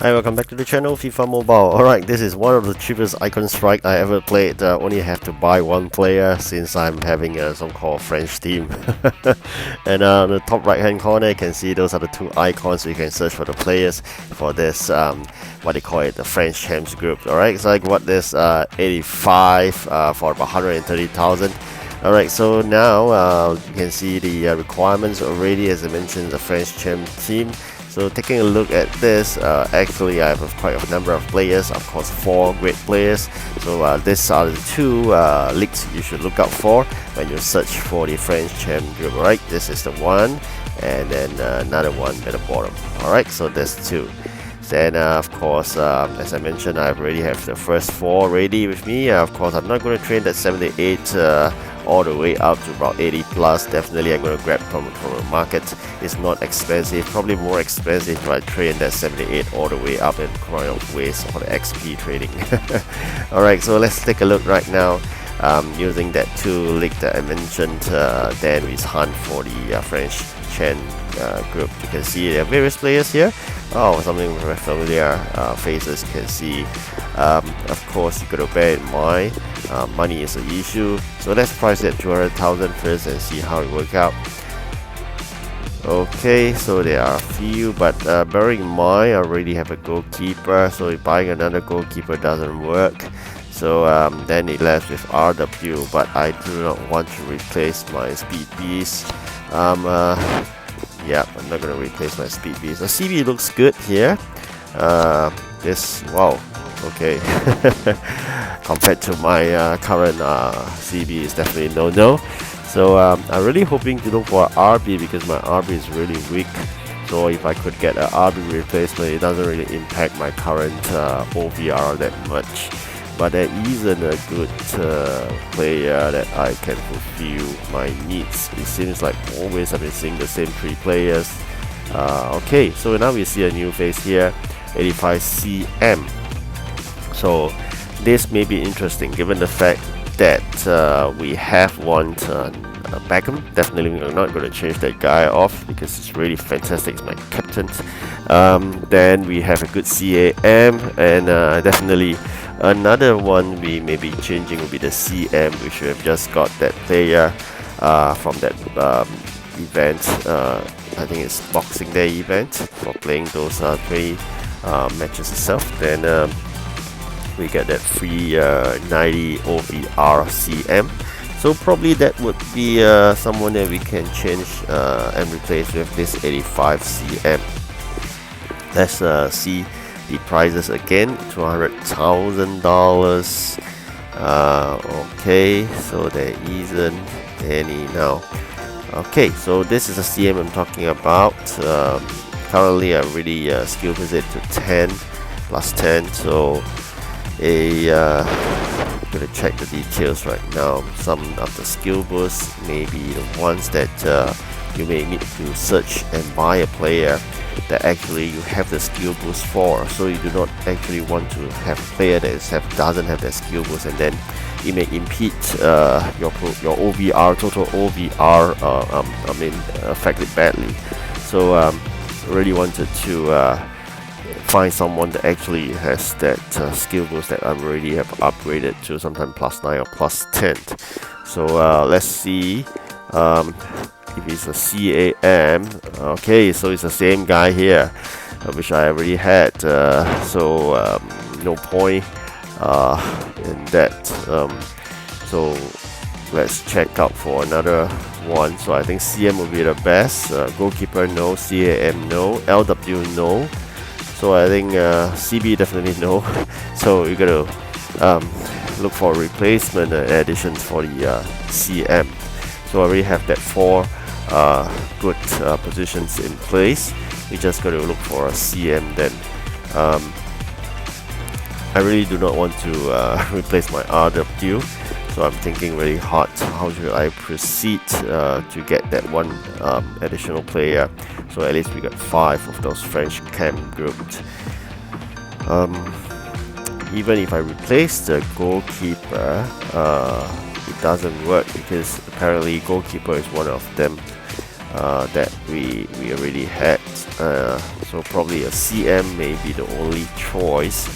Hi, welcome back to the channel, FIFA Mobile. Alright, this is one of the cheapest icon strike I ever played. Only have to buy one player since I'm having a so-called French team. And on the top right hand corner you can see those are the two icons, so you can search for the players for this what they call it, the French Chems group. Alright, so I got this 85 for about 130,000. Alright, so now you can see the requirements already. As I mentioned, the French Chem team. So taking a look at this, actually I have quite a number of players, of course 4 great players. So these are the 2 leagues you should look out for when you search for the French Chem group. Alright, this is the one, and then another one at the bottom. Alright, so there's 2. Then of course, as I mentioned, I already have the first 4 ready with me. Of course, I'm not going to train that 78 all the way up to about 80 plus. Definitely I'm going to grab from the market. It's not expensive, probably more expensive if I train that 78 all the way up and kind of waste for the XP trading. Alright, so let's take a look right now. Using that 2 league that I mentioned, then we hunt for the French Chen group. You can see there are various players here. Oh, something very familiar faces you can see. Of course, you gotta bear in mind, money is an issue. So let's price it at 200,000 first and see how it works out. Okay, so there are a few, but bearing in mind I already have a goalkeeper, so buying another goalkeeper doesn't work. So then it left with RW, but I do not want to replace my speed beast. Yeah, I'm not going to replace my speed beast. The CB looks good here. This, wow, okay. Compared to my current CB is definitely no. So I'm really hoping to look for RB because my RB is really weak. So if I could get an RB replacement, it doesn't really impact my current OVR that much. But there isn't a good player that I can fulfill my needs. It seems like always I've been seeing the same 3 players. Okay, so now we see a new face here, 85 CM. So this may be interesting given the fact that we have one Beckham. Definitely I'm not going to change that guy off because it's really fantastic. It's my captain. Then we have a good CAM, and definitely another one we may be changing will be the CM, which we have just got that player from that event. I think it's Boxing Day event for playing those 20 matches itself. Then we get that free 90 OVR CM. So probably that would be someone that we can change and replace with this 85 CM. Let's see the prices again. $200,000. Okay, so there isn't any now. Okay, so this is a CM I'm talking about. Currently I really skill visit to 10 plus 10, so I'm gonna check the details right now. Some of the skill boosts may be the ones that you may need to search and buy a player that actually you have the skill boost for. So you do not actually want to have a player that doesn't have that skill boost, and then it may impede your OVR, total OVR, affect it badly. So really wanted to find someone that actually has that skill boost that I already have upgraded to sometime plus 9 or plus 10. So let's see if it's a CAM. Okay, so it's the same guy here, which I already had. So no point in that. So let's check out for another one. So I think CM will be the best. Goalkeeper no, CAM no, LW no. So I think CB definitely no. So you gotta look for a replacement addition for the CM. So I already have that 4 good positions in place. We just gotta look for a CM then. I really do not want to replace my RW. So I'm thinking really hard how should I proceed to get that one additional player. So at least we got 5 of those French Chem groups. Even if I replace the goalkeeper, it doesn't work because apparently goalkeeper is one of them that we already had. So probably a CM may be the only choice.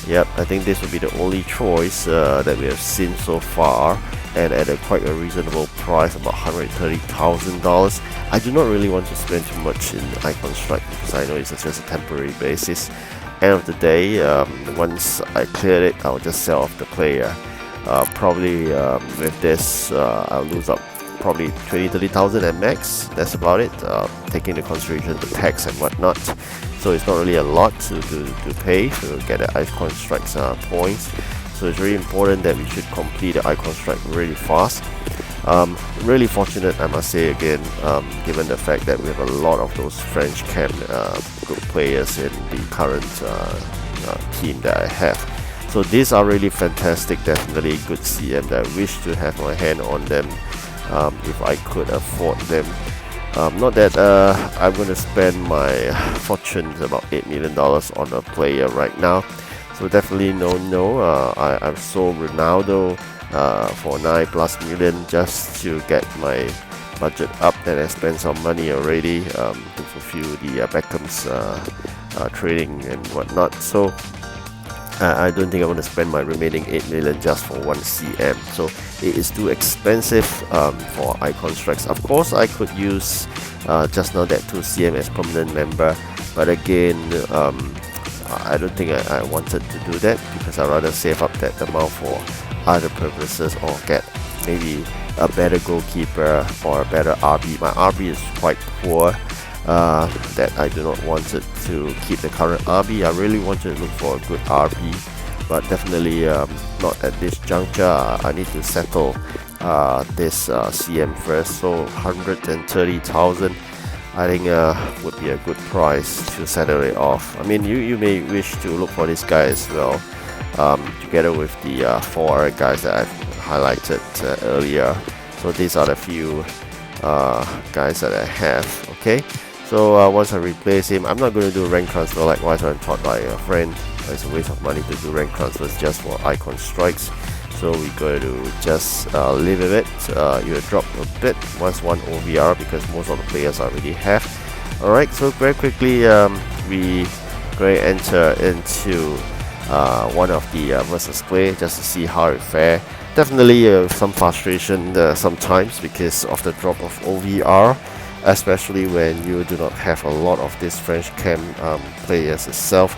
Yep, I think this will be the only choice that we have seen so far, and at quite a reasonable price, about $130,000. I do not really want to spend too much in Icon Strike because I know it's just a temporary basis. End of the day, once I clear it, I'll just sell off the player. Probably with this, I'll lose up probably 20-30,000 at max. That's about it, taking into consideration the tax and whatnot. So it's not really a lot to pay to get the Icon Strikes points. So it's really important that we should complete the Icon Strike really fast. Really fortunate, I must say again, given the fact that we have a lot of those French Chem good players in the current team that I have. So these are really fantastic, definitely good CM that I wish to have my hand on them if I could afford them. Not that I'm going to spend my fortune, about $8 million on a player right now. So definitely no. I've sold Ronaldo for $9+ million just to get my budget up, and I spent some money already to fulfill the Beckham's trading and whatnot. So I don't think I want to spend my remaining $8 million just for one CM. So it is too expensive for Icon Strikes. Of course, I could use just now that 2 CM as permanent member, but again, I don't think I wanted to do that because I'd rather save up that amount for other purposes, or get maybe a better goalkeeper or a better RB. My RB is quite poor, that I do not want it to keep the current RB. I really want to look for a good RB, but definitely not at this juncture. I need to settle this CM first. So 130,000 I think would be a good price to settle it off. I mean, you may wish to look for this guy as well, together with the 4 other guys that I've highlighted earlier. So these are the few guys that I have. Okay, so once I replace him, I'm not going to do rank transfer like what I'm taught by a friend. It's a waste of money to do rank transfers just for Icon Strikes. So we're going to just leave it. You'll drop a bit once one OVR because most of the players already have. Alright, so very quickly we going to enter into one of the versus play just to see how it fare. Definitely some frustration sometimes because of the drop of OVR, especially when you do not have a lot of these French Chem players itself.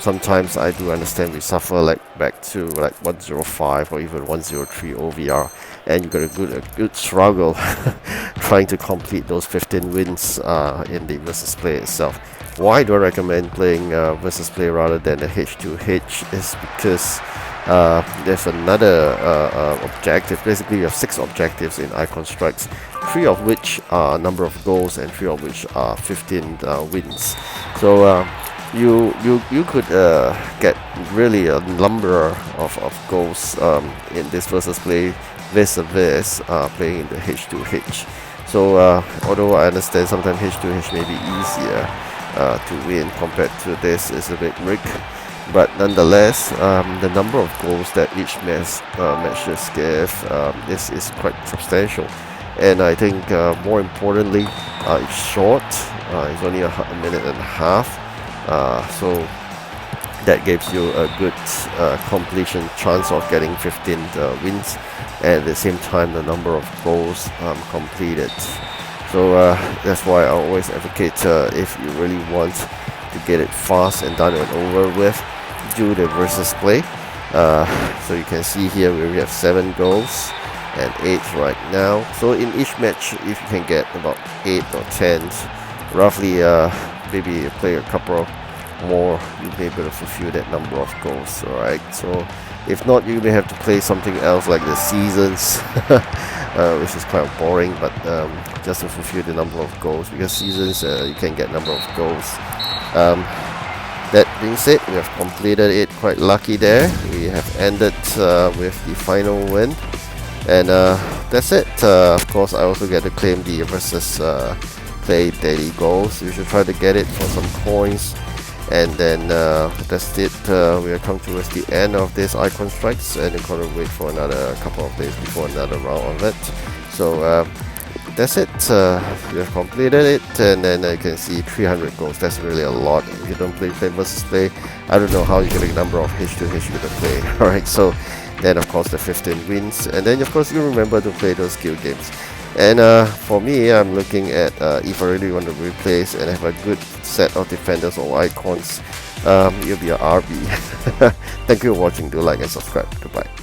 Sometimes I do understand we suffer like back to like 105 or even 103 OVR, and you got a good struggle trying to complete those 15 wins in the versus play itself. Why do I recommend playing versus play rather than the H2H is because there's another objective. Basically you have 6 objectives in Icon Strikes, 3 of which are number of goals and 3 of which are 15 wins. So you could get really a number of goals in this versus play vis-a-vis playing in the H2H. So although I understand sometimes H2H may be easier to win compared to this is a bit rigged, but nonetheless the number of goals that each matches give is quite substantial, and I think more importantly it's short. It's only a minute and a half. So that gives you a good completion chance of getting 15 wins, and at the same time the number of goals completed. So that's why I always advocate if you really want to get it fast and done and over with, do the versus play. So you can see here we have 7 goals and 8 right now. So in each match, if you can get about 8 or 10, roughly maybe play a couple more, you'll be able to fulfill that number of goals. Alright, so if not, you may have to play something else like the seasons, which is quite boring, but just to fulfill the number of goals, because seasons you can get number of goals. That being said, we have completed it, quite lucky there. We have ended with the final win, and that's it. Of course, I also get to claim the versus play daily goals. You should try to get it for some coins. And then that's it. We are come towards the end of this Icon Strikes, and you're going to wait for another couple of days before another round of it. So that's it. We have completed it, and then you can see 300 goals. That's really a lot. If you don't play versus play, I don't know how you get a number of H2H you're gonna play. Alright, so then of course the 15 wins, and then of course you remember to play those skill games. And for me, I'm looking at if I really want to replace and have a good set of defenders or icons, it'll be a RB. Thank you for watching. Do like and subscribe. Goodbye.